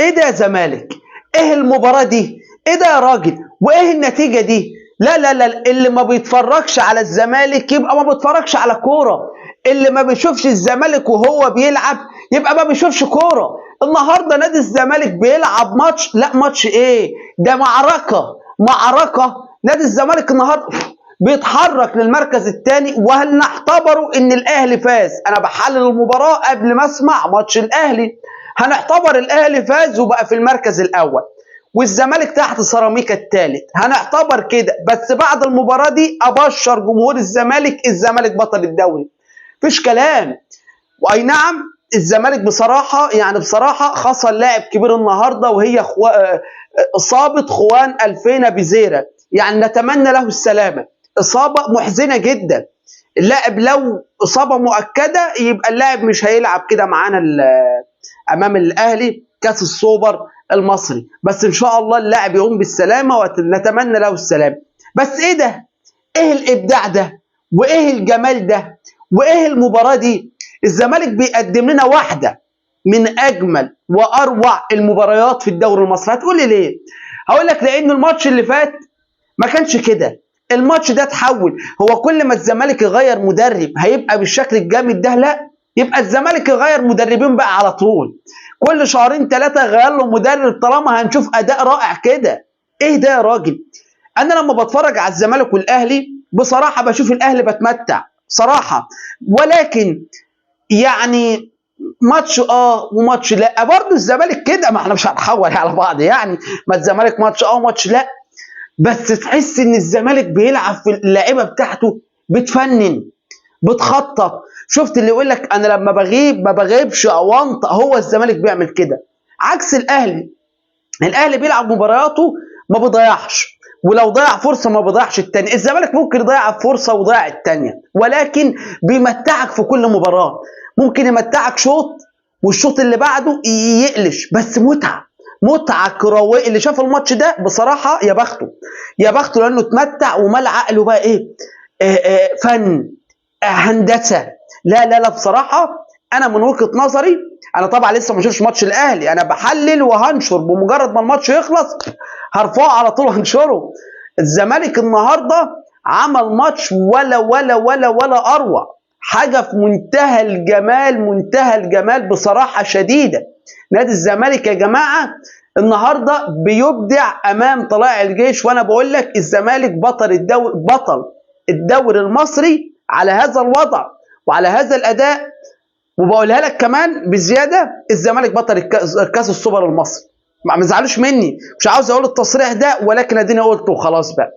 ايه ده يا زمالك؟ ايه المباراة دي؟ ايه ده يا راجل؟ وايه النتيجة دي؟ لا لا لا، اللي ما بيتفرجش على الزمالك يبقى ما بيتفرجش على كورة. اللي ما بيشوفش الزمالك وهو بيلعب يبقى ما بيشوفش كورة. النهارده نادي الزمالك بيلعب ماتش، لا ماتش ايه ده، معركة. نادي الزمالك النهارده بيتحرك للمركز الثاني، وهل نعتبروا ان الاهلي فاز؟ انا بحلل المباراة قبل ما اسمع ماتش الاهلي. هنعتبر الاهلي فاز وبقى في المركز الاول، والزمالك تحت سيراميكا الثالث، هنعتبر كده. بس بعد المباراة دي ابشر جمهور الزمالك بطل الدوري، مفيش كلام. واي نعم الزمالك بصراحة خسر لاعب كبير النهارده، وهي اصابة خوان الفينا بزيرة، يعني نتمنى له السلامة. اصابة محزنة جدا. اللاعب لو اصابة مؤكدة يبقى اللاعب مش هيلعب كده معانا امام الاهلي كاس السوبر المصري. بس ان شاء الله اللاعب يقوم بالسلامة ونتمنى له السلامة. بس ايه ده؟ ايه الابداع ده؟ وايه الجمال ده؟ وايه المباراة دي؟ الزمالك بيقدم لنا واحدة من اجمل واروع المباريات في الدوري المصري. هتقول لي ليه؟ هقول لك لان الماتش اللي فات ما كانش كده. الماتش ده اتحول. هو كل ما الزمالك يغير مدرب هيبقى بالشكل الجامد ده؟ لا، يبقى الزمالك يغير مدربين بقى على طول، كل شهرين ثلاثة يغير له مدرب طالما هنشوف اداء رائع كده. ايه ده يا راجل؟ انا لما بتفرج على الزمالك والاهلي بصراحة بشوف الاهلي بتمتع صراحة، ولكن يعني ماتش وماتش لا. برضه الزمالك كده، ما احنا مش هنحول على بعض يعني. ما الزمالك ماتش وماتش لا، بس تحس ان الزمالك بيلعب في اللعيبه بتاعته بتفنن، بتخطط. شفت اللي يقول لك انا لما بغيب ما بغيبش اونطه؟ هو الزمالك بيعمل كده، عكس الاهلي. الاهلي بيلعب مبارياته ما بيضيعش، ولو ضيع فرصه ما بيضيعش الثانيه. الزمالك ممكن يضيع فرصه ويضيع الثانيه، ولكن بيمتعك في كل مباراه. ممكن يمتعك شوط والشوط اللي بعده يقلش، بس متعه كرويه. اللي شاف الماتش ده بصراحه يا بخته، يا بخته، لانه اتمتع ومال عقله بقى ايه، فن، هندسه. لا لا لا، بصراحه انا من وجهه نظري، انا طبعا لسه ما شفتش ماتش الاهلي، انا بحلل وهنشر بمجرد ما الماتش يخلص هرفعه على طول هنشره. الزمالك النهارده عمل ماتش ولا اروع حاجه، في منتهى الجمال بصراحه شديده. نادي الزمالك يا جماعه النهارده بيبدع امام طلائع الجيش، وانا بقول لك الزمالك بطل الدوري المصري على هذا الوضع وعلى هذا الاداء. وبقولها لك كمان بزياده، الزمالك بطل كاس السوبر المصري. ما تزعلوش مني، مش عاوز اقول التصريح ده، ولكن اديني قلته وخلاص بقى.